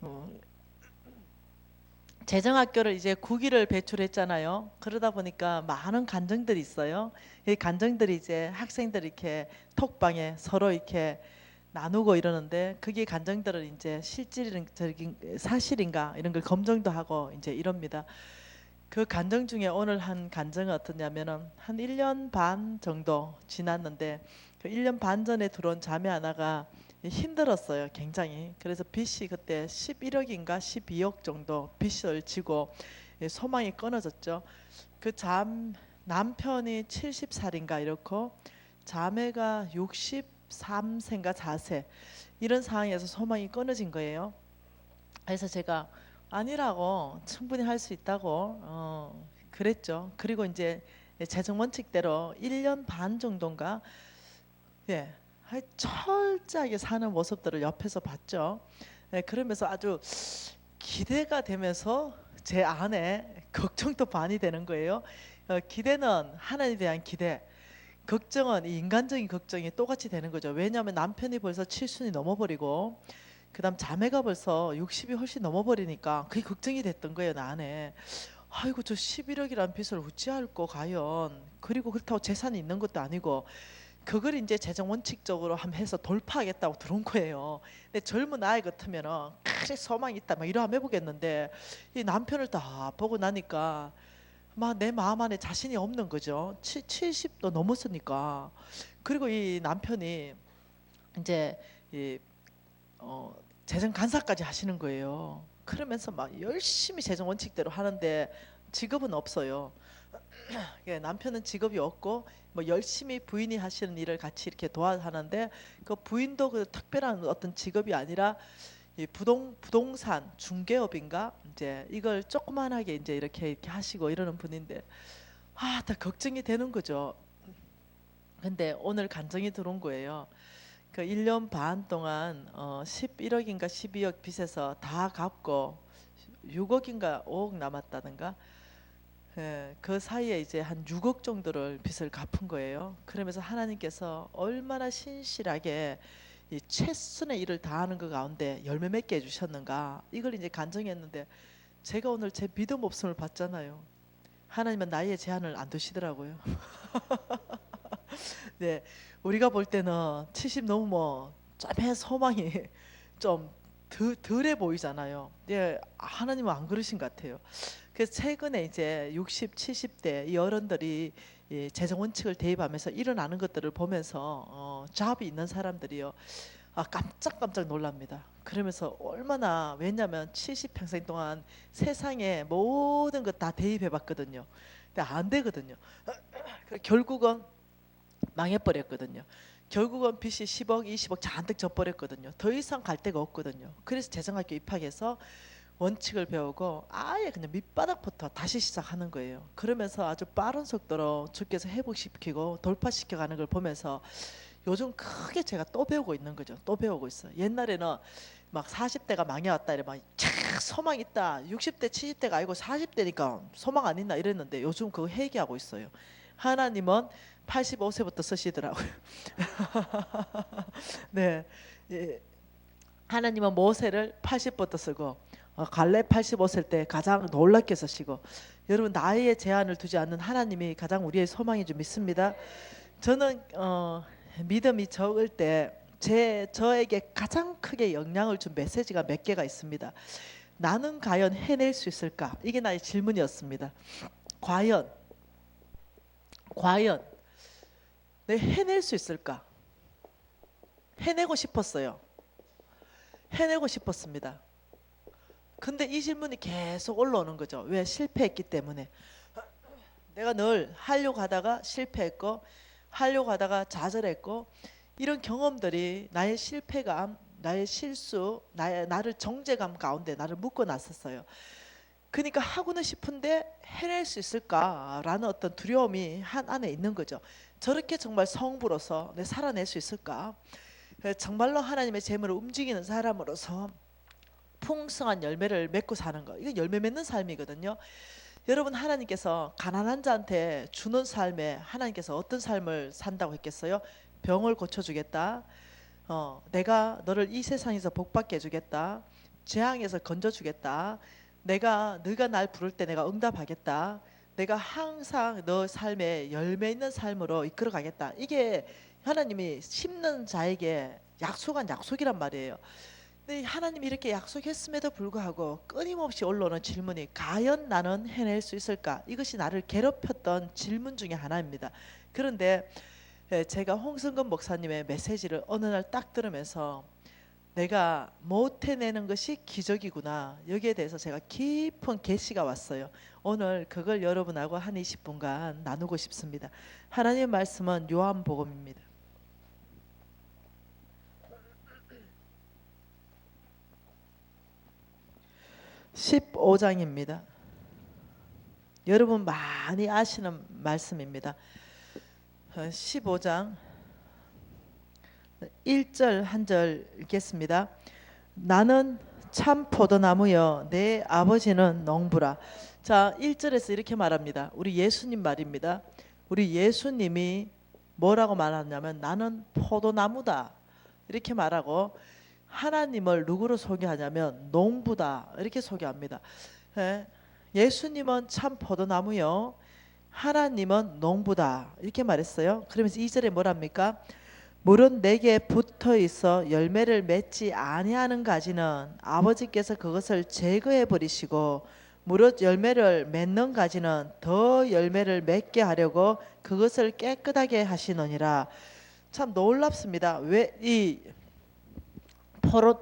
어, 재정학교를 이제 9기를 배출했잖아요. 그러다 보니까 많은 간증들이 있어요. 이 간증들이 이제 학생들이 이렇게 톡방에 서로 이렇게 나누고 이러는데, 그게 간증들은 이제 실질적인 사실인가 이런 걸 검증도 하고 이제 이럽니다. 그 간증 중에 오늘 한 간증은 어떠냐면은, 한 1년 반 정도 지났는데, 그 1년 반 전에 들어온 자매 하나가 힘들었어요, 굉장히. 그래서 빚이 그때 11억인가 12억 정도 빚을 지고 소망이 끊어졌죠. 그 남편이 70살인가 이렇고, 자매가 63세인가 4세, 이런 상황에서 소망이 끊어진 거예요. 그래서 제가 아니라고, 충분히 할 수 있다고 그랬죠. 그리고 이제 재정 원칙대로 1년 반 정도인가, 예, 철저하게 사는 모습들을 옆에서 봤죠. 예, 그러면서 아주 기대가 되면서 제 안에 걱정도 반이 되는 거예요. 기대는 하나님에 대한 기대, 걱정은 이 인간적인 걱정이 똑같이 되는 거죠. 왜냐하면 남편이 벌써 칠순이 넘어버리고, 그다음 자매가 벌써 60이 훨씬 넘어버리니까 그게 걱정이 됐던 거예요, 나 안에. 아이고, 저 11억이라는 빚을 어찌할꼬 과연. 그리고 그렇다고 재산이 있는 것도 아니고, 그걸 이제 재정 원칙적으로 한번 해서 돌파하겠다고 들어온 거예요. 근데 젊은 아이 같으면은 그래 소망이 있다 막 이러 한번 해보겠는데, 이 남편을 다 보고 나니까 막 내 마음 안에 자신이 없는 거죠. 70도 넘었으니까. 그리고 이 남편이 이제 이 어, 재정 간사까지 하시는 거예요. 그러면서 막 열심히 재정 원칙대로 하는데 직업은 없어요. 예, 남편은 직업이 없고 뭐 열심히 부인이 하시는 일을 같이 이렇게 도와하는데, 그 부인도 그 특별한 어떤 직업이 아니라 이 부동산 중개업인가 이제 이걸 조그만하게 이제 이렇게 하시고 이러는 분인데, 다 걱정이 되는 거죠. 근데 오늘 간증이 들어온 거예요. 그 1년 반 동안 11억인가 12억 빚에서 다 갚고 6억인가 5억 남았다든가, 예, 그 사이에 이제 한 6억 정도를 빚을 갚은 거예요. 그러면서 하나님께서 얼마나 신실하게 이 최선의 일을 다하는 그 가운데 열매 맺게 해주셨는가, 이걸 이제 간증했는데, 제가 오늘 제 믿음 없음을 봤잖아요. 하나님은 나이의 제한을 안 두시더라고요. 네, 우리가 볼 때는 70 넘으면 짬의 소망이 좀 덜해 보이잖아요. 예, 하나님은 안 그러신 것 같아요. 그래서 최근에 이제 60, 70대 이 어른들이 이 재정 원칙을 대입하면서 일어나는 것들을 보면서 잡이 있는 사람들이요, 깜짝깜짝 놀랍니다. 그러면서 얼마나, 왜냐하면 70평생 동안 세상의 모든 것 다 대입해 봤거든요. 근데 안 되거든요. 결국은 망해버렸거든요. 결국은 빚이 10억, 20억 잔뜩 져버렸거든요. 더 이상 갈 데가 없거든요. 그래서 재정학교 입학해서 원칙을 배우고 아예 그냥 밑바닥부터 다시 시작하는 거예요. 그러면서 아주 빠른 속도로 주께서 회복시키고 돌파시켜가는 걸 보면서 요즘 크게 제가 또 배우고 있는 거죠. 또 배우고 있어요. 옛날에는 막 40대가 망해왔다 이러면 촥 소망 있다, 60대 70대가 아니고 40대니까 소망 안 있나 이랬는데, 요즘 그거 회개하고 있어요. 하나님은 85세부터 쓰시더라고요. 네, 예, 하나님은 모세를 80부터 쓰고 갈렙 85세 때 가장 놀랍게 쓰시고, 여러분 나이에 제한을 두지 않는 하나님이 가장 우리의 소망인 줄 믿습니다. 저는 믿음이 적을 때 저에게 가장 크게 영향을 준 메시지가 몇 개가 있습니다. 나는 과연 해낼 수 있을까? 이게 나의 질문이었습니다. 과연 과연 내 해낼 수 있을까? 해내고 싶었어요. 해내고 싶었습니다. 근데 이 질문이 계속 올라오는 거죠. 왜? 실패했기 때문에. 내가 늘 하려고 하다가 실패했고, 하려고 하다가 좌절했고, 이런 경험들이 나의 실패감, 나의 실수, 나를 정죄감 가운데 나를 묶어 놨었어요. 그러니까 하고는 싶은데 해낼 수 있을까라는 어떤 두려움이 한 안에 있는 거죠. 저렇게 정말 성부로서 내 살아낼 수 있을까? 정말로 하나님의 재물을 움직이는 사람으로서 풍성한 열매를 맺고 사는 거, 이건 열매 맺는 삶이거든요. 여러분, 하나님께서 가난한 자한테 주는 삶에 하나님께서 어떤 삶을 산다고 했겠어요? 병을 고쳐주겠다, 내가 너를 이 세상에서 복받게 해주겠다, 재앙에서 건져주겠다. 네가 날 부를 때 내가 응답하겠다. 내가 항상 너 삶에 열매 있는 삶으로 이끌어 가겠다. 이게 하나님이 심는 자에게 약속한 약속이란 말이에요. 근데 하나님이 이렇게 약속했음에도 불구하고 끊임없이 올라오는 질문이 과연 나는 해낼 수 있을까? 이것이 나를 괴롭혔던 질문 중에 하나입니다. 그런데 제가 홍승근 목사님의 메시지를 어느 날 딱 들으면서 내가 못 해내는 것이 기적이구나. 여기에 대해서 제가 깊은 계시가 왔어요. 오늘 그걸 여러분하고 한 20분간 나누고 싶습니다. 하나님의 말씀은 요한복음입니다. 15장입니다. 여러분 많이 아시는 말씀입니다. 15장 1절 한 절 읽겠습니다. 나는 참 포도나무여 내 아버지는 농부라. 자, 1절에서 이렇게 말합니다. 우리 예수님 말입니다. 우리 예수님이 뭐라고 말하냐면 나는 포도나무다 이렇게 말하고, 하나님을 누구로 소개하냐면 농부다 이렇게 소개합니다. 예수님은 참 포도나무요 하나님은 농부다 이렇게 말했어요. 그러면서 2절에 뭐랍니까? 물은 내게 붙어 있어 열매를 맺지 아니하는 가지는 아버지께서 그것을 제거해 버리시고, 무릇 열매를 맺는 가지는 더 열매를 맺게 하려고 그것을 깨끗하게 하시느니라. 참 놀랍습니다. 왜 이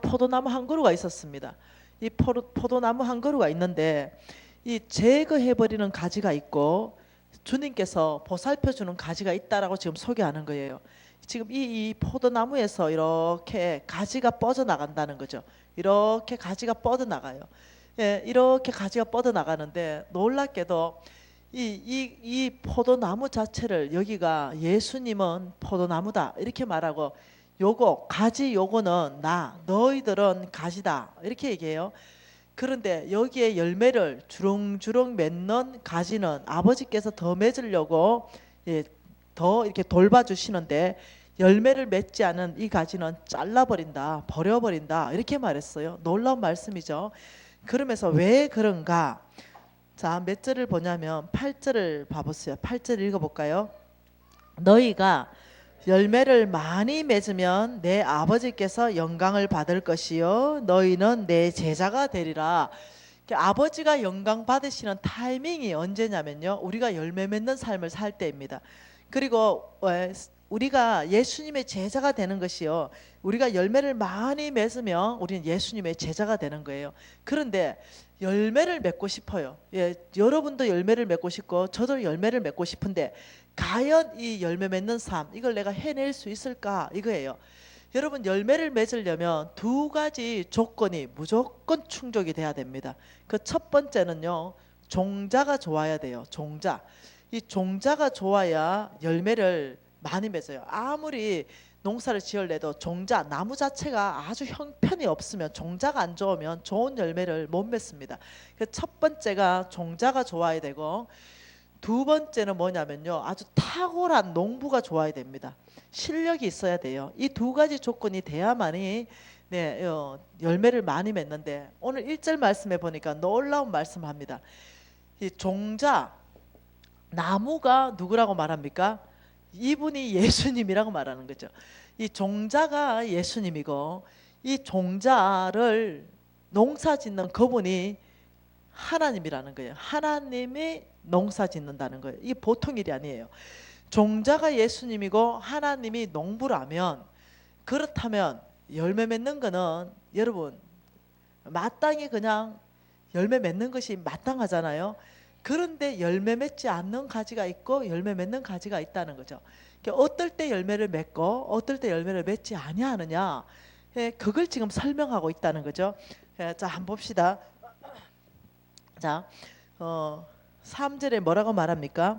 포도나무 한 그루가 있었습니다. 이 포도나무 한 그루가 있는데 이 제거해 버리는 가지가 있고 주님께서 보살펴 주는 가지가 있다라고 지금 소개하는 거예요. 지금 이 포도나무에서 이렇게 가지가 뻗어 나간다는 거죠. 이렇게 가지가 뻗어 나가요. 예, 이렇게 가지가 뻗어 나가는데 놀랍게도 이 포도나무 자체를 여기가 예수님은 포도나무다 이렇게 말하고, 요거 가지 요거는 나 너희들은 가지다 이렇게 얘기해요. 그런데 여기에 열매를 주렁주렁 맺는 가지는 아버지께서 더 맺으려고 더 이렇게 돌봐주시는데, 열매를 맺지 않은 이 가지는 잘라버린다 버려버린다 이렇게 말했어요. 놀라운 말씀이죠. 그러면서 왜 그런가? 자, 몇 절을 보냐면 8절을 봐보세요. 8절 읽어볼까요? 너희가 열매를 많이 맺으면 내 아버지께서 영광을 받을 것이요 너희는 내 제자가 되리라. 아버지가 영광 받으시는 타이밍이 언제냐면요, 우리가 열매 맺는 삶을 살 때입니다. 그리고 우리가 예수님의 제자가 되는 것이요, 우리가 열매를 많이 맺으면 우리는 예수님의 제자가 되는 거예요. 그런데 열매를 맺고 싶어요. 여러분도 열매를 맺고 싶고 저도 열매를 맺고 싶은데 과연 이 열매 맺는 삶 이걸 내가 해낼 수 있을까 이거예요. 여러분 열매를 맺으려면 두 가지 조건이 무조건 충족이 돼야 됩니다. 그 첫 번째는요, 종자가 좋아야 돼요. 종자. 이 종자가 좋아야 열매를 많이 맺어요. 아무리 농사를 지을래도 종자, 나무 자체가 아주 형편이 없으면, 종자가 안 좋으면 좋은 열매를 못 맺습니다. 그 첫 번째가 종자가 좋아야 되고, 두 번째는 뭐냐면요, 아주 탁월한 농부가 좋아야 됩니다. 실력이 있어야 돼요. 이 두 가지 조건이 돼야만이 열매를 많이 맺는데, 오늘 1절 말씀에 보니까 놀라운 말씀을 합니다. 이 종자, 나무가 누구라고 말합니까? 이분이 예수님이라고 말하는 거죠. 이 종자가 예수님이고, 이 종자를 농사 짓는 그분이 하나님이라는 거예요. 하나님이 농사 짓는다는 거예요. 이게 보통 일이 아니에요. 종자가 예수님이고 하나님이 농부라면, 그렇다면 열매 맺는 거는 여러분 마땅히 그냥 열매 맺는 것이 마땅하잖아요. 그런데 열매 맺지 않는 가지가 있고 열매 맺는 가지가 있다는 거죠. 어떨 때 열매를 맺고 어떨 때 열매를 맺지 아니하느냐, 그걸 지금 설명하고 있다는 거죠. 자, 한번 봅시다. 자, 3절에 뭐라고 말합니까?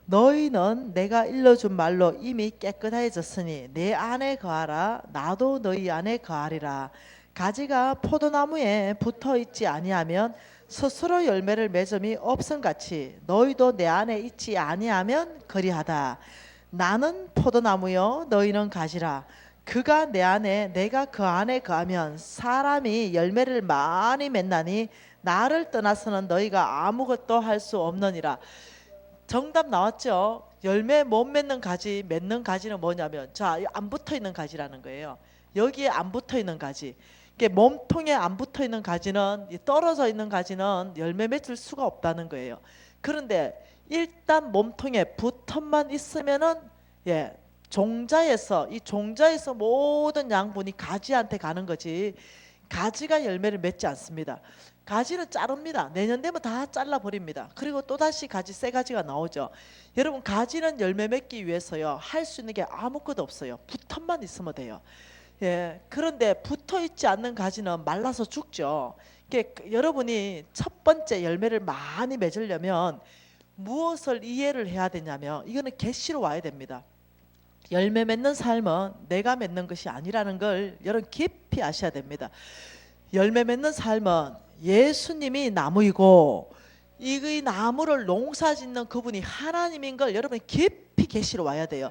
너희는 내가 일러준 말로 이미 깨끗해졌으니 내 안에 거하라. 나도 너희 안에 거하리라. 가지가 포도나무에 붙어있지 아니하면 스스로 열매를 맺음이 없음같이 너희도 내 안에 있지 아니하면 그리하다. 나는 포도나무요 너희는 가지라. 그가 내 안에 내가 그 안에 거하면 사람이 열매를 많이 맺나니 나를 떠나서는 너희가 아무것도 할 수 없느니라. 정답 나왔죠. 열매 못 맺는 가지, 맺는 가지는 뭐냐면 자, 안 붙어 있는 가지라는 거예요. 여기에 안 붙어 있는 가지. 이게 몸통에 안 붙어 있는 가지는, 떨어져 있는 가지는 열매 맺을 수가 없다는 거예요. 그런데 일단 몸통에 붙어만 있으면은 종자에서, 이 종자에서 모든 양분이 가지한테 가는 거지 가지가 열매를 맺지 않습니다. 가지는 자릅니다. 내년 되면 다 잘라버립니다. 그리고 또다시 가지, 새 가지가 나오죠. 여러분, 가지는 열매 맺기 위해서요 할 수 있는 게 아무것도 없어요. 붙어만 있으면 돼요. 그런데 붙어 있지 않는 가지는 말라서 죽죠. 여러분이 첫 번째 열매를 많이 맺으려면 무엇을 이해를 해야 되냐면, 이거는 계시로 와야 됩니다. 열매 맺는 삶은 내가 맺는 것이 아니라는 걸 여러분 깊이 아셔야 됩니다. 열매 맺는 삶은 예수님이 나무이고 이 나무를 농사짓는 그분이 하나님인 걸 여러분이 깊이 계시로 와야 돼요.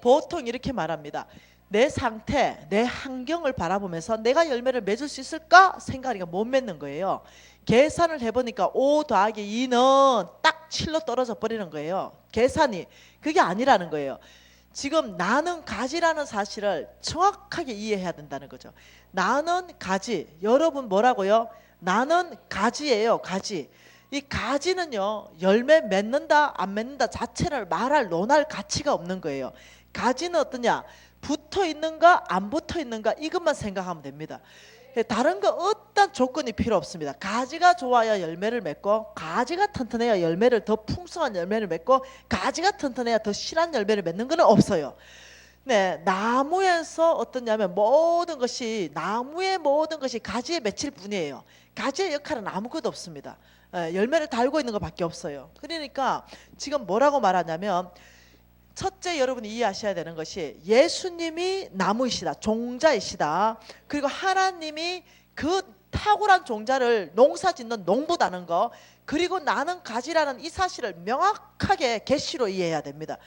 보통 이렇게 말합니다. 내 상태, 내 환경을 바라보면서 내가 열매를 맺을 수 있을까 생각하니까 못 맺는 거예요. 계산을 해보니까 5 더하기 2는 딱 7로 떨어져 버리는 거예요. 계산이. 그게 아니라는 거예요. 지금 나는 가지라는 사실을 정확하게 이해해야 된다는 거죠. 나는 가지. 여러분 뭐라고요? 나는 가지예요. 가지. 이 가지는요 열매 맺는다 안 맺는다 자체를 말할 논할 가치가 없는 거예요. 가지는 어떠냐? 붙어 있는가 안 붙어 있는가 이것만 생각하면 됩니다. 다른 거 어떤 조건이 필요 없습니다. 가지가 좋아야 열매를 맺고, 가지가 튼튼해야 열매를 더 풍성한 열매를 맺고, 가지가 튼튼해야 더 실한 열매를 맺는 건 없어요. 나무에서 어떠냐면 나무의 모든 것이 가지에 맺힐 뿐이에요. 가지의 역할은 아무것도 없습니다. 열매를 달고 있는 것밖에 없어요. 그러니까 지금 뭐라고 말하냐면, 첫째 여러분이 이해하셔야 되는 것이 예수님이 나무이시다, 종자이시다. 그리고 하나님이 그 탁월한 종자를 농사짓는 농부다는 거, 그리고 나는 가지라는 이 사실을 명확하게 계시로 이해해야 됩니다.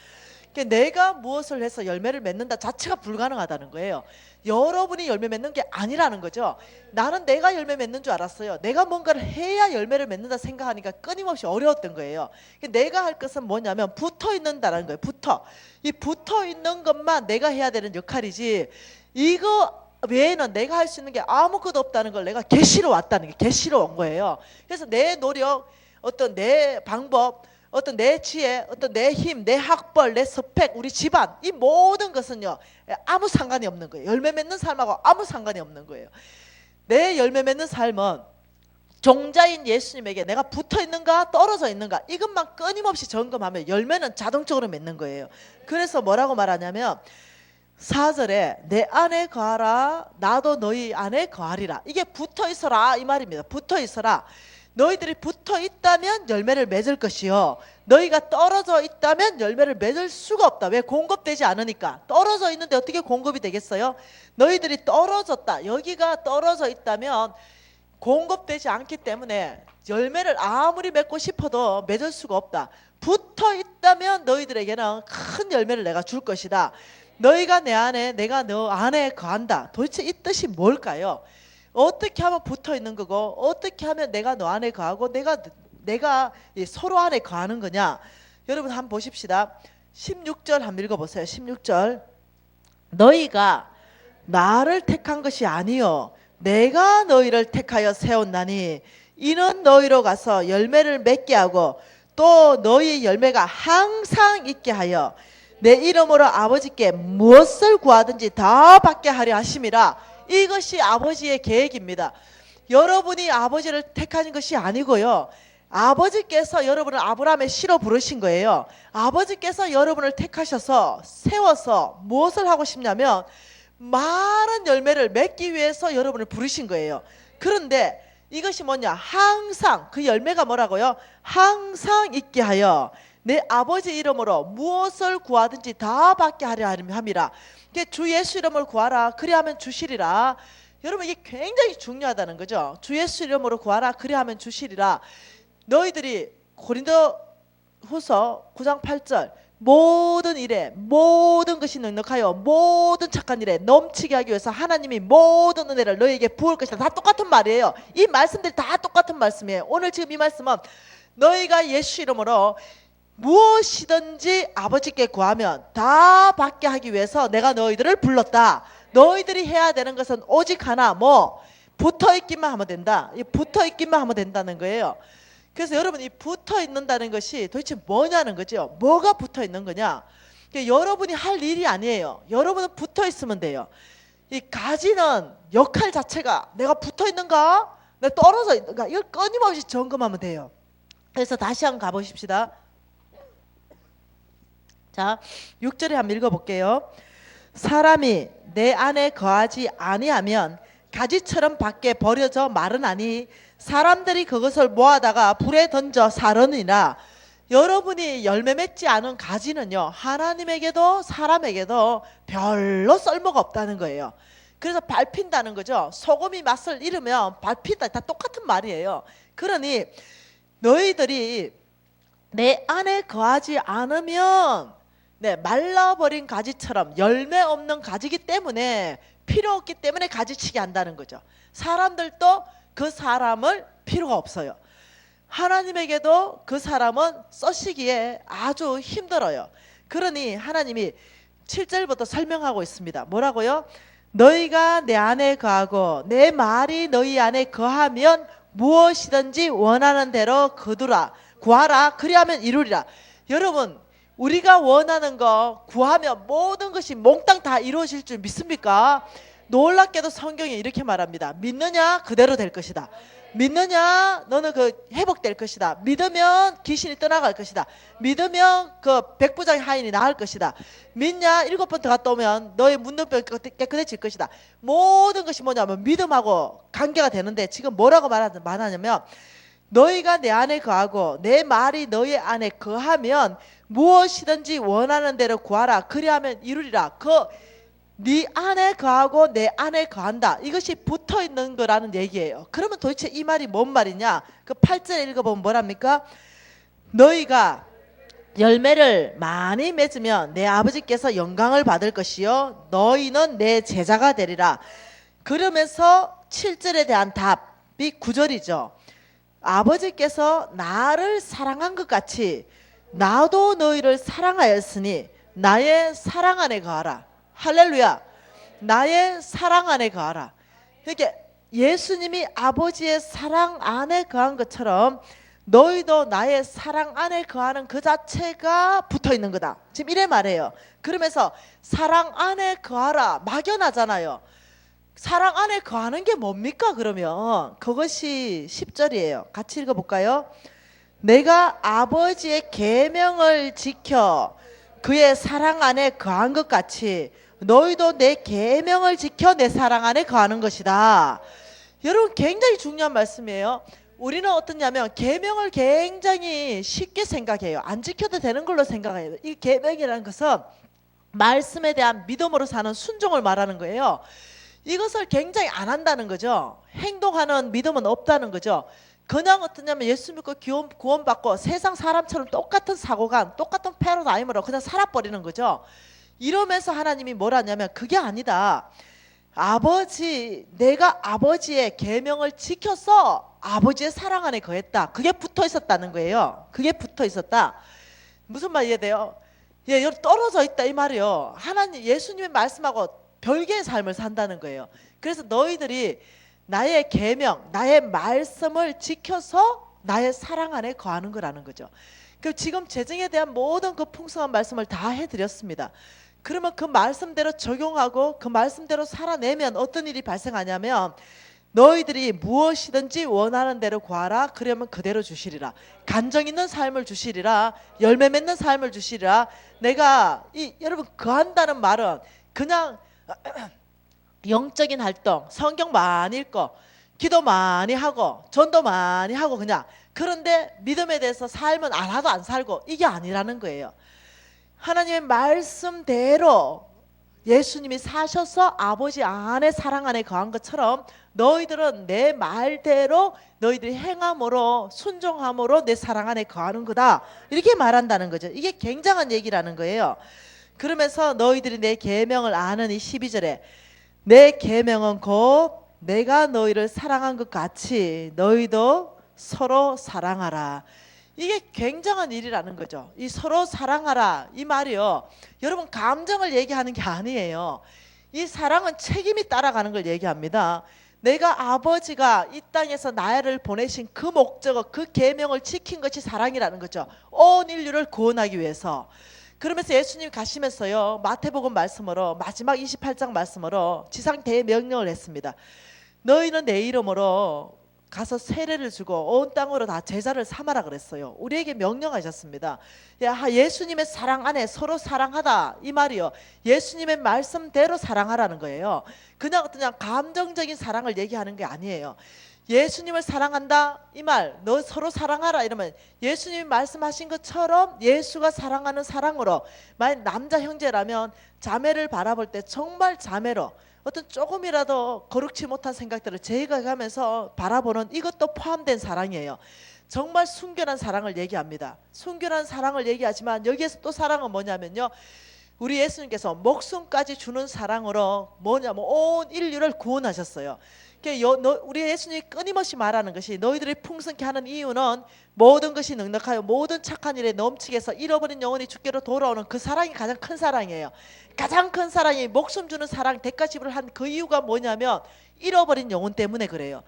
내가 무엇을 해서 열매를 맺는다 자체가 불가능하다는 거예요. 여러분이 열매 맺는 게 아니라는 거죠. 나는 내가 열매 맺는 줄 알았어요. 내가 뭔가를 해야 열매를 맺는다 생각하니까 끊임없이 어려웠던 거예요. 내가 할 것은 뭐냐면 붙어 있는다는 거예요. 이 붙어 있는 것만 내가 해야 되는 역할이지, 이거 외에는 내가 할 수 있는 게 아무것도 없다는 걸 내가 계시로 왔다는 게, 계시로 온 거예요. 그래서 내 노력, 어떤 내 방법, 어떤 내 지혜, 어떤 내 힘, 내 학벌, 내 스펙, 우리 집안, 이 모든 것은요 아무 상관이 없는 거예요. 열매 맺는 삶하고 아무 상관이 없는 거예요. 내 열매 맺는 삶은 종자인 예수님에게 내가 붙어 있는가 떨어져 있는가 이것만 끊임없이 점검하면 열매는 자동적으로 맺는 거예요. 그래서 뭐라고 말하냐면 4절에 내 안에 거하라 나도 너희 안에 거하리라. 이게 붙어 있어라 이 말입니다. 붙어 있어라. 너희들이 붙어 있다면 열매를 맺을 것이요, 너희가 떨어져 있다면 열매를 맺을 수가 없다. 왜? 공급되지 않으니까. 떨어져 있는데 어떻게 공급이 되겠어요? 너희들이 떨어졌다, 여기가 떨어져 있다면 공급되지 않기 때문에 열매를 아무리 맺고 싶어도 맺을 수가 없다. 붙어 있다면 너희들에게는 큰 열매를 내가 줄 것이다. 너희가 내 안에 내가 너 안에 거한다. 도대체 이 뜻이 뭘까요? 어떻게 하면 붙어 있는 거고, 어떻게 하면 내가 너 안에 거하고 내가 서로 안에 거하는 거냐? 여러분 한번 보십시다. 16절 한번 읽어보세요. 16절 너희가 나를 택한 것이 아니요 내가 너희를 택하여 세웠나니 이는 너희로 가서 열매를 맺게 하고 또 너희 열매가 항상 있게 하여 내 이름으로 아버지께 무엇을 구하든지 다 받게 하려 하심이라. 이것이 아버지의 계획입니다. 여러분이 아버지를 택하는 것이 아니고요, 아버지께서 여러분을 아브라함의 씨로 부르신 거예요. 아버지께서 여러분을 택하셔서 세워서 무엇을 하고 싶냐면 많은 열매를 맺기 위해서 여러분을 부르신 거예요. 그런데 이것이 뭐냐? 항상, 그 열매가 뭐라고요? 항상 있게 하여 내 아버지 이름으로 무엇을 구하든지 다 받게 하려 함이라. 주 예수 이름을 구하라 그리하면 주시리라. 여러분 이게 굉장히 중요하다는 거죠. 주 예수 이름으로 구하라 그리하면 주시리라. 너희들이 고린도 후서 9장 8절 모든 일에 모든 것이 넉넉하여 모든 착한 일에 넘치게 하기 위해서 하나님이 모든 은혜를 너희에게 부을 것이다. 다 똑같은 말이에요. 이 말씀들이 다 똑같은 말씀이에요. 오늘 지금 이 말씀은 너희가 예수 이름으로 무엇이든지 아버지께 구하면 다 받게 하기 위해서 내가 너희들을 불렀다. 너희들이 해야 되는 것은 오직 하나, 뭐 붙어있기만 하면 된다. 붙어있기만 하면 된다는 거예요. 그래서 여러분, 이 붙어있는다는 것이 도대체 뭐냐는 거죠. 뭐가 붙어있는 거냐. 여러분이 할 일이 아니에요. 여러분은 붙어있으면 돼요. 이 가지는 역할 자체가 내가 붙어있는가, 내가 떨어져 있는가, 이걸 끊임없이 점검하면 돼요. 그래서 다시 한번 가보십시다. 자, 6절에 한번 읽어볼게요. 사람이 내 안에 거하지 아니하면 가지처럼 밖에 버려져 마르나니 사람들이 그것을 모아다가 불에 던져 사르니라. 여러분이 열매 맺지 않은 가지는요, 하나님에게도 사람에게도 별로 쓸모가 없다는 거예요. 그래서 밟힌다는 거죠. 소금이 맛을 잃으면 밟힌다. 다 똑같은 말이에요. 그러니 너희들이 내 안에 거하지 않으면 말라버린 가지처럼 열매 없는 가지기 때문에 필요 없기 때문에 가지치기 한다는 거죠. 사람들도 그 사람을 필요가 없어요. 하나님에게도 그 사람은 쓰시기에 아주 힘들어요. 그러니 하나님이 7절부터 설명하고 있습니다. 뭐라고요? 너희가 내 안에 거하고 내 말이 너희 안에 거하면 무엇이든지 원하는 대로 거두라 구하라 그리하면 이루리라. 여러분, 우리가 원하는 거 구하면 모든 것이 몽땅 다 이루어질 줄 믿습니까? 놀랍게도 성경에 이렇게 말합니다. 믿느냐 그대로 될 것이다. 믿느냐 너는 그 회복될 것이다. 믿으면 귀신이 떠나갈 것이다. 믿으면 그 백부장의 하인이 나을 것이다. 믿냐 7번 더 갔다 오면 너의 문둥병 깨끗해질 것이다. 모든 것이 뭐냐면 믿음하고 관계가 되는데 지금 뭐라고 말하냐면 너희가 내 안에 거하고 내 말이 너희 안에 거하면 무엇이든지 원하는 대로 구하라 그리하면 이루리라. 네 안에 거하고 내 안에 거한다. 이것이 붙어있는 거라는 얘기예요. 그러면 도대체 이 말이 뭔 말이냐. 그 8절에 읽어보면 뭐랍니까? 너희가 열매를 많이 맺으면 내 아버지께서 영광을 받을 것이요 너희는 내 제자가 되리라. 그러면서 7절에 대한 답이 9절이죠. 아버지께서 나를 사랑한 것 같이 나도 너희를 사랑하였으니 나의 사랑 안에 거하라. 할렐루야. 나의 사랑 안에 거하라. 이렇게 예수님이 아버지의 사랑 안에 거한 것처럼 너희도 나의 사랑 안에 거하는 그 자체가 붙어있는 거다. 지금 이래 말해요. 그러면서 사랑 안에 거하라 막연하잖아요. 사랑 안에 거하는 게 뭡니까? 그러면 그것이 10절이에요. 같이 읽어볼까요? 내가 아버지의 계명을 지켜 그의 사랑 안에 거한 것 같이 너희도 내 계명을 지켜 내 사랑 안에 거하는 것이다. 여러분, 굉장히 중요한 말씀이에요. 우리는 어떠냐면 계명을 굉장히 쉽게 생각해요. 안 지켜도 되는 걸로 생각해요. 이 계명이라는 것은 말씀에 대한 믿음으로 사는 순종을 말하는 거예요. 이것을 굉장히 안 한다는 거죠. 행동하는 믿음은 없다는 거죠. 그냥 어떠냐면 예수 믿고 구원받고 세상 사람처럼 똑같은 사고관, 똑같은 패러다임으로 그냥 살아버리는 거죠. 이러면서 하나님이 뭐라냐면 그게 아니다. 내가 아버지의 계명을 지켜서 아버지의 사랑 안에 거했다. 그게 붙어 있었다는 거예요. 그게 붙어 있었다. 무슨 말 이해돼요? 여기 떨어져 있다 이 말이요. 예수님의 말씀하고 별개의 삶을 산다는 거예요. 그래서 너희들이 나의 계명, 나의 말씀을 지켜서 나의 사랑 안에 거하는 거라는 거죠. 지금 재정에 대한 모든 그 풍성한 말씀을 다 해드렸습니다. 그러면 그 말씀대로 적용하고 그 말씀대로 살아내면 어떤 일이 발생하냐면 너희들이 무엇이든지 원하는 대로 구하라 그러면 그대로 주시리라. 간정 있는 삶을 주시리라. 열매 맺는 삶을 주시리라. 여러분 거한다는 말은 그냥 영적인 활동, 성경 많이 읽고 기도 많이 하고 전도 많이 하고 그런데 믿음에 대해서 삶은 안 하도 안 살고 이게 아니라는 거예요. 하나님의 말씀대로 예수님이 사셔서 아버지 안에 사랑 안에 거한 것처럼 너희들은 내 말대로 너희들이 행함으로 순종함으로 내 사랑 안에 거하는 거다. 이렇게 말한다는 거죠. 이게 굉장한 얘기라는 거예요. 그러면서 너희들이 내 계명을 아는 이 12절에 내 계명은 곧 내가 너희를 사랑한 것 같이 너희도 서로 사랑하라. 이게 굉장한 일이라는 거죠. 이 서로 사랑하라 이 말이요, 여러분 감정을 얘기하는 게 아니에요. 이 사랑은 책임이 따라가는 걸 얘기합니다. 내가 아버지가 이 땅에서 나를 보내신 그 목적어, 그 계명을 지킨 것이 사랑이라는 거죠. 온 인류를 구원하기 위해서. 그러면서 예수님 가시면서요, 마태복음 말씀으로 마지막 28장 말씀으로 지상 대명령을 했습니다. 너희는 내 이름으로 가서 세례를 주고 온 땅으로 다 제자를 삼아라 그랬어요. 우리에게 명령하셨습니다. 예수님의 사랑 안에 서로 사랑하다 이 말이요, 예수님의 말씀대로 사랑하라는 거예요. 그냥 감정적인 사랑을 얘기하는 게 아니에요. 예수님을 사랑한다 이 말, 너 서로 사랑하라 이러면 예수님이 말씀하신 것처럼 예수가 사랑하는 사랑으로, 만약 남자 형제라면 자매를 바라볼 때 정말 자매로 어떤 조금이라도 거룩치 못한 생각들을 제거하면서 바라보는, 이것도 포함된 사랑이에요. 정말 순결한 사랑을 얘기합니다. 순결한 사랑을 얘기하지만 여기에서 또 사랑은 뭐냐면요, 우리 예수님께서 목숨까지 주는 사랑으로 뭐냐면 온 인류를 구원하셨어요. 우리 예수님이 끊임없이 말하는 것이 너희들이 풍성케 하는 이유는 모든 것이 넉넉하여 모든 착한 일에 넘치게 해서 잃어버린 영혼이 주께로 돌아오는 그 사랑이 가장 큰 사랑이에요. 가장 큰 사랑이 목숨 주는 사랑, 대가 지불을 한 그 이유가 뭐냐면 잃어버린 영혼 때문에 그래요.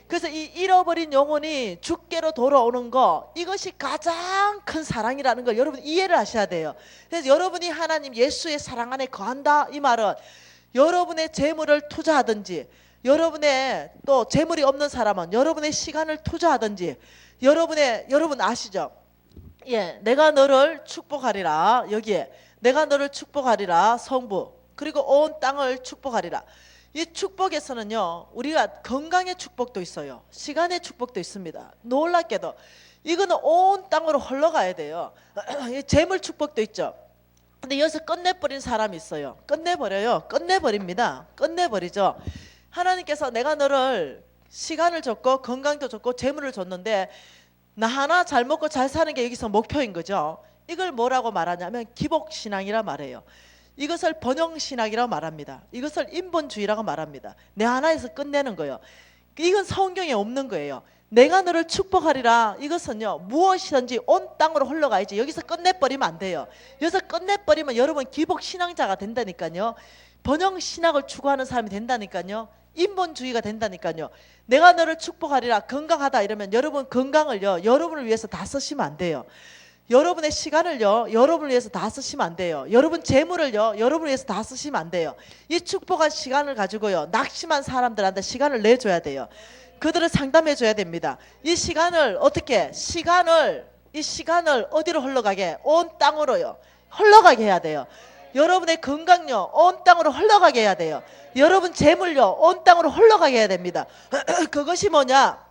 그래서 이 잃어버린 영혼이 주께로 돌아오는 거, 이것이 가장 큰 사랑이라는 걸 여러분 이해를 하셔야 돼요. 그래서 여러분이 하나님 예수의 사랑 안에 거한다 이 말은, 여러분의 재물을 투자하든지, 여러분의 또 재물이 없는 사람은 여러분의 시간을 투자하든지, 여러분 아시죠? 예, 내가 너를 축복하리라. 여기에 내가 너를 축복하리라 성부, 그리고 온 땅을 축복하리라. 이 축복에서는요, 우리가 건강의 축복도 있어요. 시간의 축복도 있습니다. 놀랍게도 이거는 온 땅으로 흘러가야 돼요. 재물 축복도 있죠. 근데 여기서 끝내버린 사람이 있어요. 끝내버립니다. 끝내버리죠. 하나님께서 내가 너를 시간을 줬고 건강도 줬고 재물을 줬는데 나 하나 잘 먹고 잘 사는 게 여기서 목표인 거죠. 이걸 뭐라고 말하냐면 기복신앙이라 말해요. 이것을 번영신학이라고 말합니다. 이것을 인본주의라고 말합니다. 내 하나에서 끝내는 거예요. 이건 성경에 없는 거예요. 내가 너를 축복하리라, 이것은요 무엇이든지 온 땅으로 흘러가야지. 여기서 끝내버리면 안 돼요. 여기서 끝내버리면 여러분 기복신앙자가 된다니까요. 번영신학을 추구하는 사람이 된다니까요. 인본주의가 된다니까요. 내가 너를 축복하리라, 건강하다 이러면 여러분 건강을요 여러분을 위해서 다 쓰시면 안 돼요. 여러분의 시간을요 여러분을 위해서 다 쓰시면 안 돼요. 여러분 재물을요 여러분을 위해서 다 쓰시면 안 돼요. 이 축복한 시간을 가지고요 낙심한 사람들한테 시간을 내줘야 돼요. 그들을 상담해 줘야 됩니다. 이 시간을 어떻게, 이 시간을 어디로 흘러가게? 온 땅으로요 흘러가게 해야 돼요. 여러분의 건강요 온 땅으로 흘러가게 해야 돼요. 여러분 재물요 온 땅으로 흘러가게 해야 됩니다. 그것이 뭐냐,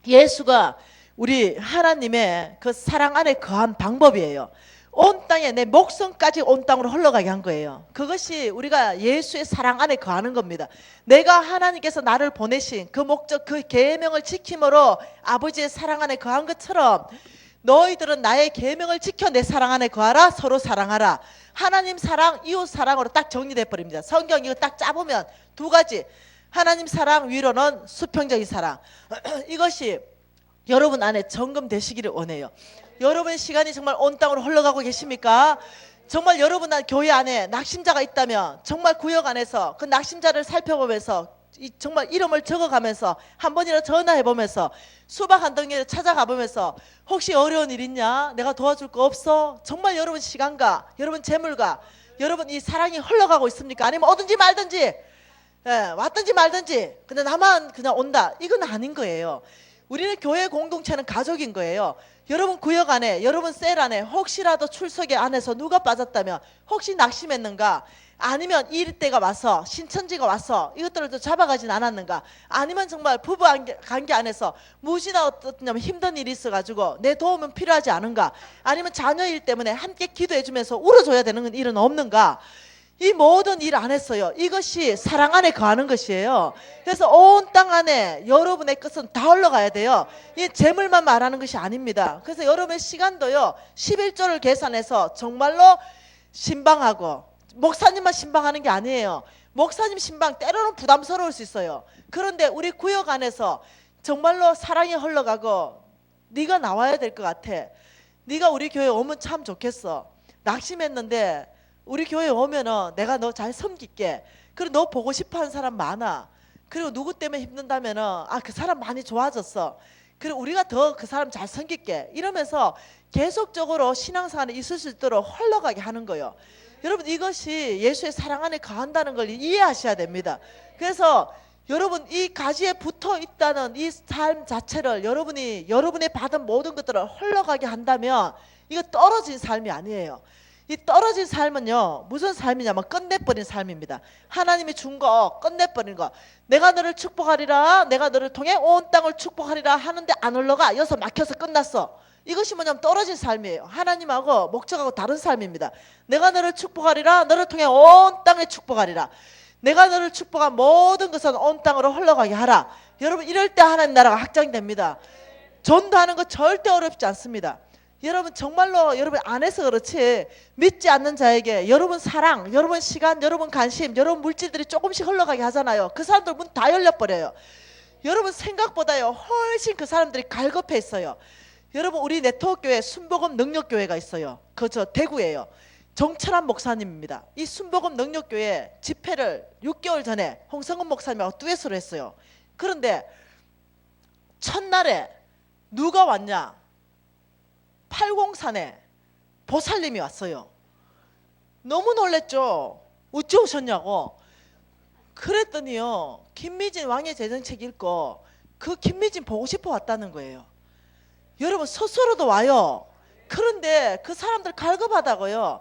예수가 우리 하나님의 그 사랑 안에 거한 방법이에요. 온 땅에 내 목숨까지 온 땅으로 흘러가게 한 거예요. 그것이 우리가 예수의 사랑 안에 거하는 겁니다. 내가 하나님께서 나를 보내신 그 목적, 그 계명을 지킴으로 아버지의 사랑 안에 거한 것처럼 너희들은 나의 계명을 지켜 내 사랑 안에 거하라. 서로 사랑하라. 하나님 사랑, 이웃 사랑으로 딱 정리돼 버립니다. 성경 이거 딱 짜보면 두 가지, 하나님 사랑 위로는 수평적인 사랑. 이것이 여러분 안에 점검되시기를 원해요. 여러분의 시간이 정말 온 땅으로 흘러가고 계십니까? 정말 여러분 교회 안에 낙심자가 있다면 정말 구역 안에서 그 낙심자를 살펴보면서 정말 이름을 적어가면서 한 번이라도 전화해보면서 수박 한 덩이를 찾아가보면서 혹시 어려운 일 있냐? 내가 도와줄 거 없어? 정말 여러분 시간과 여러분 재물과 여러분 이 사랑이 흘러가고 있습니까? 아니면 오든지 말든지, 왔든지 말든지 근데 나만 그냥 온다, 이건 아닌 거예요. 우리는 교회 공동체는 가족인 거예요. 여러분 구역 안에, 여러분 셀 안에 혹시라도 출석에 안에서 누가 빠졌다면 혹시 낙심했는가? 아니면 일대가 와서 신천지가 와서 이것들을 또 잡아가진 않았는가? 아니면 정말 부부 관계 안에서 무엇이나 어떻냐면 힘든 일이 있어가지고 내 도움은 필요하지 않은가? 아니면 자녀 일 때문에 함께 기도해주면서 울어줘야 되는 일은 없는가? 이 모든 일 안 했어요. 이것이 사랑 안에 거하는 것이에요. 그래서 온 땅 안에 여러분의 것은 다 흘러가야 돼요. 이 재물만 말하는 것이 아닙니다. 그래서 여러분의 시간도요, 11조를 계산해서 정말로 신방하고, 목사님만 신방하는 게 아니에요. 목사님 신방 때로는 부담스러울 수 있어요. 그런데 우리 구역 안에서 정말로 사랑이 흘러가고 네가 나와야 될 것 같아. 네가 우리 교회 오면 참 좋겠어. 낙심했는데 우리 교회 오면은 내가 너 잘 섬길게. 그리고 너 보고 싶어하는 사람 많아. 그리고 누구 때문에 힘든다면은 그 사람 많이 좋아졌어. 그리고 우리가 더 그 사람 잘 섬길게. 이러면서 계속적으로 신앙생활에 있을 수 있도록 흘러가게 하는 거예요. 여러분, 이것이 예수의 사랑 안에 거한다는 걸 이해하셔야 됩니다. 그래서 여러분, 이 가지에 붙어 있다는 이 삶 자체를 여러분이 받은 모든 것들을 흘러가게 한다면 이거 떨어진 삶이 아니에요. 이 떨어진 삶은요, 무슨 삶이냐면 끝내버린 삶입니다. 하나님이 준 거 끝내버린 거. 내가 너를 축복하리라, 내가 너를 통해 온 땅을 축복하리라 하는데 안 흘러가. 여기서 막혀서 끝났어. 이것이 뭐냐면 떨어진 삶이에요. 하나님하고 목적하고 다른 삶입니다. 내가 너를 축복하리라, 너를 통해 온 땅에 축복하리라. 내가 너를 축복한 모든 것은 온 땅으로 흘러가게 하라. 여러분, 이럴 때 하나님 나라가 확장됩니다. 전도하는 거 절대 어렵지 않습니다. 여러분, 정말로 여러분 안에서 그렇지 믿지 않는 자에게 여러분 사랑, 여러분 시간, 여러분 관심, 여러분 물질들이 조금씩 흘러가게 하잖아요. 그 사람들 문 다 열려버려요. 여러분, 생각보다요 훨씬 그 사람들이 갈급해 있어요. 여러분, 우리 네트워크교회 순복음 능력교회가 있어요. 그저 대구예요. 정철한 목사님입니다. 이 순복음 능력교회 집회를 6개월 전에 홍성근 목사님하고 듀엣으로 했어요. 그런데 첫날에 누가 왔냐? 803에 보살님이 왔어요. 너무 놀랬죠. 어찌 오셨냐고. 그랬더니요, 김미진 왕의 재정책 읽고 그 김미진 보고 싶어 왔다는 거예요. 여러분, 스스로도 와요. 그런데 그 사람들 갈급하다고요.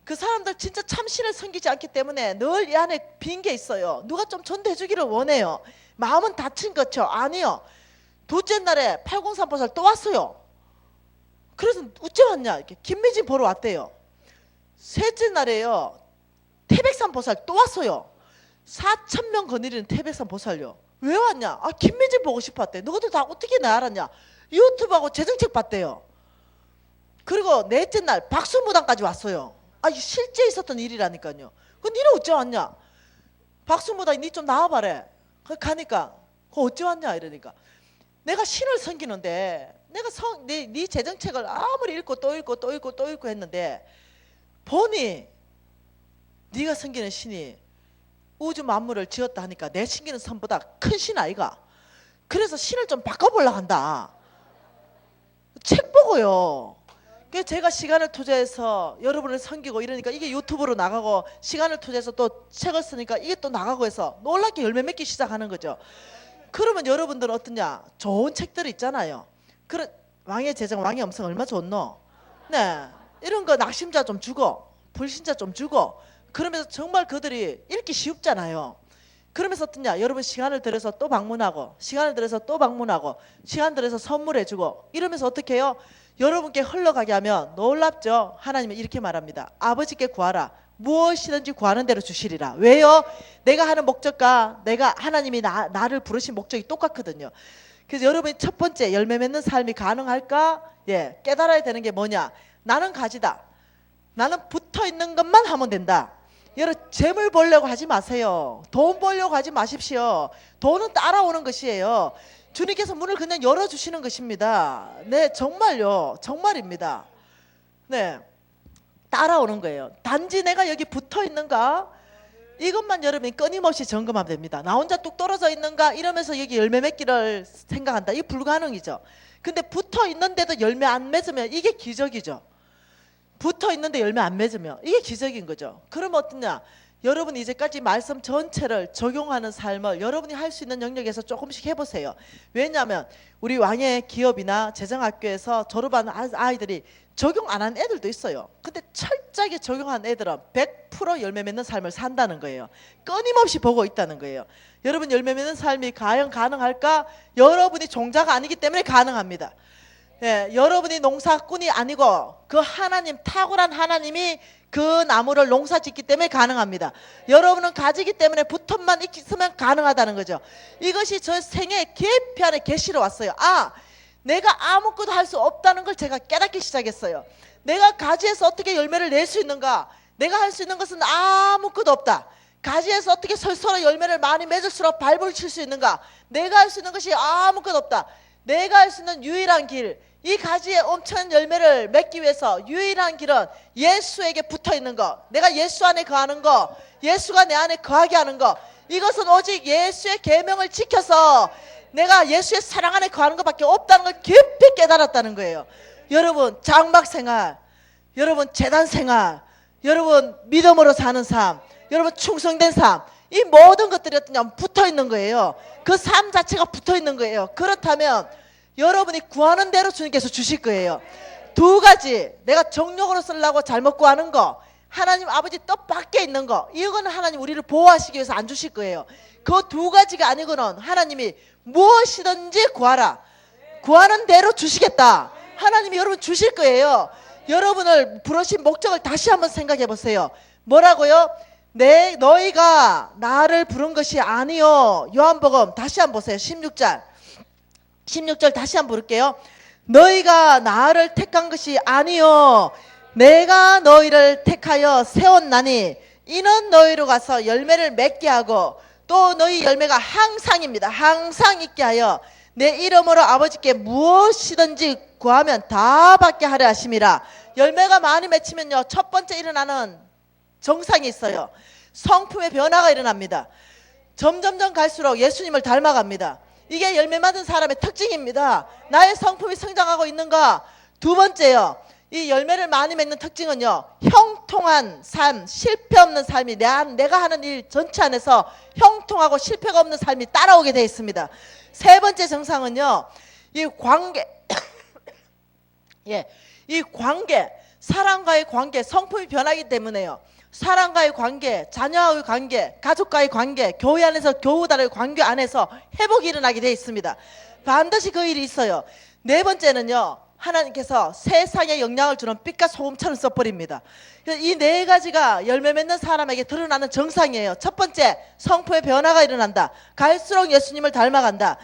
그 사람들 진짜 참신을 섬기지 않기 때문에 늘 이 안에 빈 게 있어요. 누가 좀 전도해 주기를 원해요. 마음은 다친 거죠. 아니요. 둘째 날에 803 보살 또 왔어요. 그래서 어째 왔냐? 이렇게 김미진 보러 왔대요. 셋째 날에요, 태백산 보살 또 왔어요. 4,000명 거느리는 태백산 보살요. 왜 왔냐? 김미진 보고 싶어 왔대. 너희들 다 어떻게 나 알았냐? 유튜브하고 재정책 봤대요. 그리고 넷째 날 박수무당까지 왔어요. 실제 있었던 일이라니까요. 니는 어째 왔냐? 박수무당이 니 좀 나와봐래. 가니까 어째 왔냐 이러니까 내가 신을 섬기는데 내가 네 재정책을 아무리 읽고 또 읽고 또 읽고 또 읽고 했는데 보니 네가 섬기는 신이 우주 만물을 지었다 하니까 내 섬기는 선보다 큰 신 아이가. 그래서 신을 좀 바꿔보려고 한다. 책 보고요. 그래서 제가 시간을 투자해서 여러분을 섬기고 이러니까 이게 유튜브로 나가고 시간을 투자해서 또 책을 쓰니까 이게 또 나가고 해서 놀랍게 열매 맺기 시작하는 거죠. 그러면 여러분들은 어떠냐? 좋은 책들이 있잖아요. 왕의 재정, 왕의 음성 얼마 좋노? 네, 이런 거 낙심자 좀 주고 불신자 좀 주고 그러면서 정말 그들이 읽기 쉽잖아요. 그러면서 어떠냐? 여러분 시간을 들여서 또 방문하고 시간을 들여서 또 방문하고 시간 들여서 선물해주고 이러면서 어떻게 해요? 여러분께 흘러가게 하면 놀랍죠? 하나님은 이렇게 말합니다. 아버지께 구하라. 무엇이든지 구하는 대로 주시리라. 왜요? 내가 하는 목적과 내가 하나님이 나를 부르신 목적이 똑같거든요. 그래서 여러분이 첫 번째 열매 맺는 삶이 가능할까? 깨달아야 되는 게 뭐냐? 나는 가지다. 나는 붙어있는 것만 하면 된다. 여러분, 재물 벌려고 하지 마세요. 돈 벌려고 하지 마십시오. 돈은 따라오는 것이에요. 주님께서 문을 그냥 열어주시는 것입니다. 네, 정말요. 정말입니다. 네, 따라오는 거예요. 단지 내가 여기 붙어있는가? 이것만 여러분이 끊임없이 점검하면 됩니다. 나 혼자 뚝 떨어져 있는가? 이러면서 여기 열매 맺기를 생각한다. 이게 불가능이죠. 근데 붙어 있는데도 열매 안 맺으면 이게 기적이죠. 붙어 있는데 열매 안 맺으면 이게 기적인 거죠. 그러면 어떠냐? 여러분이 이제까지 말씀 전체를 적용하는 삶을 여러분이 할 수 있는 영역에서 조금씩 해보세요. 왜냐하면 우리 왕의 기업이나 재정학교에서 졸업한 아이들이 적용 안 한 애들도 있어요. 근데 철저하게 적용한 애들은 100% 열매 맺는 삶을 산다는 거예요. 끊임없이 보고 있다는 거예요. 여러분, 열매 맺는 삶이 과연 가능할까? 여러분이 종자가 아니기 때문에 가능합니다. 여러분이 농사꾼이 아니고 그 하나님, 탁월한 하나님이 그 나무를 농사짓기 때문에 가능합니다. 여러분은 가지기 때문에 붙음만 있으면 가능하다는 거죠. 이것이 저 생애의 계피 안에 계시로 왔어요. 아, 내가 아무것도 할 수 없다는 걸 제가 깨닫기 시작했어요. 내가 가지에서 어떻게 열매를 낼 수 있는가? 내가 할 수 있는 것은 아무것도 없다. 가지에서 어떻게 설설한 열매를 많이 맺을수록 발버둥 칠 수 있는가? 내가 할 수 있는 것이 아무것도 없다. 내가 할 수 있는 유일한 길, 이 가지에 엄청난 열매를 맺기 위해서 유일한 길은 예수에게 붙어 있는 것, 내가 예수 안에 거하는 것, 예수가 내 안에 거하게 하는 것, 이것은 오직 예수의 계명을 지켜서 내가 예수의 사랑 안에 거하는 것밖에 없다는 걸 깊이 깨달았다는 거예요. 여러분 장막 생활, 여러분 제단 생활, 여러분 믿음으로 사는 삶, 여러분 충성된 삶, 이 모든 것들이 어떠냐면 붙어 있는 거예요. 그 삶 자체가 붙어 있는 거예요. 그렇다면 여러분이 구하는 대로 주님께서 주실 거예요. 두 가지, 내가 정욕으로 쓰려고 잘못 구하는 거, 하나님 아버지 뜻밖에 있는 거, 이거는 하나님 우리를 보호하시기 위해서 안 주실 거예요. 그 두 가지가 아니고는 하나님이 무엇이든지 구하라, 구하는 대로 주시겠다. 하나님이 여러분 주실 거예요. 여러분을 부르신 목적을 다시 한번 생각해 보세요. 뭐라고요? 너희가 나를 부른 것이 아니요. 요한복음 다시 한번 보세요. 16절 다시 한번 부를게요. 너희가 나를 택한 것이 아니요, 내가 너희를 택하여 세웠나니 이는 너희로 가서 열매를 맺게 하고 또 너희 열매가 항상입니다. 항상 있게 하여 내 이름으로 아버지께 무엇이든지 구하면 다 받게 하려 하심이라. 열매가 많이 맺히면요, 첫 번째 일어나는 정상이 있어요. 성품의 변화가 일어납니다. 점점점 갈수록 예수님을 닮아갑니다. 이게 열매 맞은 사람의 특징입니다. 나의 성품이 성장하고 있는가? 두 번째요, 이 열매를 많이 맺는 특징은요, 형통한 삶, 실패 없는 삶이 내가 하는 일 전체 안에서 형통하고 실패가 없는 삶이 따라오게 되어 있습니다. 세 번째 정상은요, 이 관계 이 관계, 사람과의 관계, 성품이 변하기 때문에요. 사람과의 관계, 자녀와의 관계, 가족과의 관계, 교회 안에서 교우들의 관계 안에서 회복이 일어나게 되어 있습니다. 반드시 그 일이 있어요. 네 번째는요, 하나님께서 세상에 영향을 주는 빛과 소금처럼 써버립니다. 이 네 가지가 열매 맺는 사람에게 드러나는 정상이에요. 첫 번째, 성품의 변화가 일어난다. 갈수록 예수님을 닮아간다.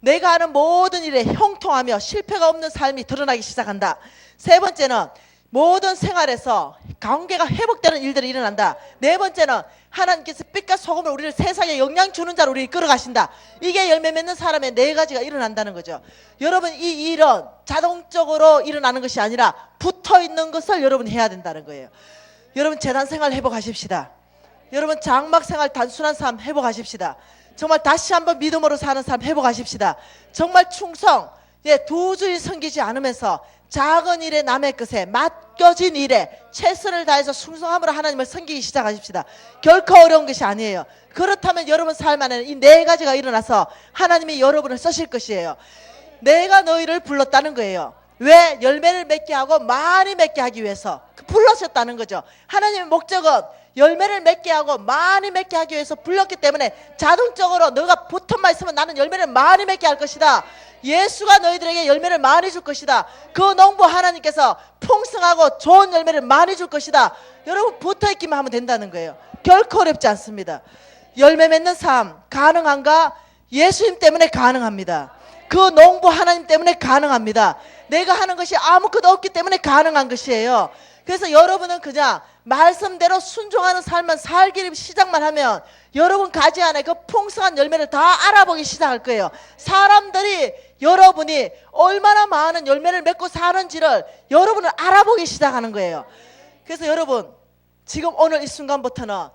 내가 하는 모든 일에 형통하며 실패가 없는 삶이 드러나기 시작한다. 세 번째는 모든 생활에서 관계가 회복되는 일들이 일어난다. 네 번째는 하나님께서 빛과 소금을 우리를 세상에 영향 주는 자로 우리를 끌어가신다. 이게 열매 맺는 사람의 네 가지가 일어난다는 거죠. 여러분, 이 일은 자동적으로 일어나는 것이 아니라 붙어있는 것을 여러분이 해야 된다는 거예요. 여러분 재단 생활 회복하십시다. 여러분 장막 생활 단순한 삶 회복하십시다. 정말 다시 한번 믿음으로 사는 삶 회복하십시다. 정말 충성, 두 주일 섬기지 않으면서 작은 일에 남의 것에 맡겨진 일에 최선을 다해서 충성함으로 하나님을 섬기기 시작하십시다. 결코 어려운 것이 아니에요. 그렇다면 여러분 삶 안에는 이 네 가지가 일어나서 하나님이 여러분을 쓰실 것이에요. 내가 너희를 불렀다는 거예요. 왜? 열매를 맺게 하고 많이 맺게 하기 위해서 불러셨다는 거죠. 하나님의 목적은 열매를 맺게 하고 많이 맺게 하기 위해서 불렀기 때문에 자동적으로 너가 붙어만 있으면 나는 열매를 많이 맺게 할 것이다. 예수가 너희들에게 열매를 많이 줄 것이다. 그 농부 하나님께서 풍성하고 좋은 열매를 많이 줄 것이다. 여러분 붙어있기만 하면 된다는 거예요. 결코 어렵지 않습니다. 열매 맺는 삶 가능한가? 예수님 때문에 가능합니다. 그 농부 하나님 때문에 가능합니다. 내가 하는 것이 아무것도 없기 때문에 가능한 것이에요. 그래서 여러분은 그냥 말씀대로 순종하는 삶만 살기 시작만 하면 여러분 가지 안에 그 풍성한 열매를 다 알아보기 시작할 거예요. 사람들이 여러분이 얼마나 많은 열매를 맺고 사는지를 여러분을 알아보기 시작하는 거예요. 그래서 여러분 지금 오늘 이 순간부터는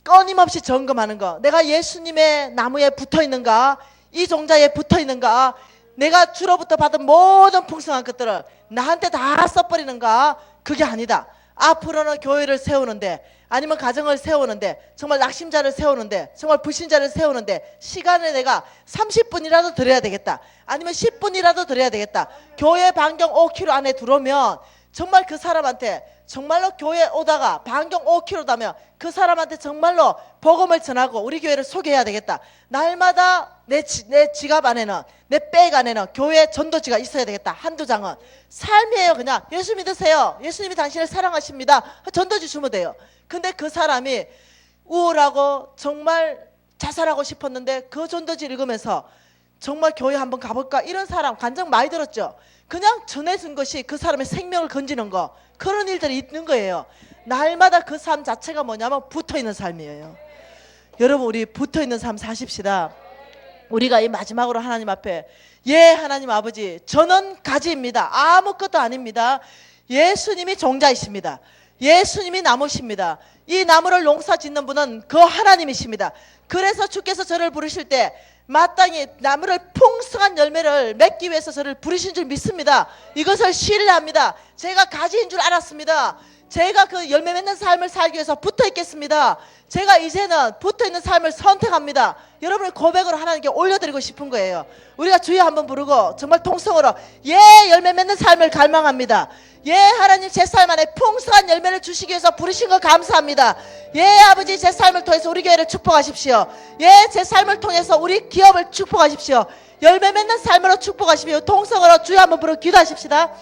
끊임없이 점검하는 거, 내가 예수님의 나무에 붙어 있는가, 이 종자에 붙어 있는가, 내가 주로부터 받은 모든 풍성한 것들을 나한테 다 써버리는가? 그게 아니다. 앞으로는 교회를 세우는데, 아니면 가정을 세우는데, 정말 낙심자를 세우는데, 정말 불신자를 세우는데 시간을 내가 30분이라도 드려야 되겠다. 아니면 10분이라도 드려야 되겠다. 교회 반경 5km 안에 들어오면 정말 그 사람한테 정말로 교회 오다가 반경 5km다면 그 사람한테 정말로 복음을 전하고 우리 교회를 소개해야 되겠다. 날마다 내 지갑 안에는, 내 백 안에는 교회 전도지가 있어야 되겠다. 한두 장은. 삶이에요. 그냥 예수 믿으세요. 예수님이 당신을 사랑하십니다. 전도지 주면 돼요. 근데 그 사람이 우울하고 정말 자살하고 싶었는데 그 전도지 읽으면서 정말 교회 한번 가볼까, 이런 사람 간증 많이 들었죠. 그냥 전해준 것이 그 사람의 생명을 건지는 거, 그런 일들이 있는 거예요. 날마다 그 삶 자체가 뭐냐면 붙어있는 삶이에요. 여러분, 우리 붙어있는 삶 사십시다. 우리가 이 마지막으로 하나님 앞에, 예 하나님 아버지, 저는 가지입니다. 아무것도 아닙니다. 예수님이 종자이십니다. 예수님이 나무십니다. 이 나무를 농사 짓는 분은 그 하나님이십니다. 그래서 주께서 저를 부르실 때 마땅히 나무를 풍성한 열매를 맺기 위해서 저를 부르신 줄 믿습니다. 이것을 신뢰합니다. 제가 가지인 줄 알았습니다. 제가 그 열매 맺는 삶을 살기 위해서 붙어 있겠습니다. 제가 이제는 붙어 있는 삶을 선택합니다. 여러분의 고백으로 하나님께 올려드리고 싶은 거예요. 우리가 주여 한번 부르고 정말 통성으로, 예 열매 맺는 삶을 갈망합니다. 예 하나님, 제 삶 안에 풍성한 열매를 주시기 위해서 부르신 거 감사합니다. 예 아버지, 제 삶을 통해서 우리 교회를 축복하십시오. 예 제 삶을 통해서 우리 기업을 축복하십시오. 열매 맺는 삶으로 축복하십시오. 통성으로 주여 한번 부르고 기도하십시다.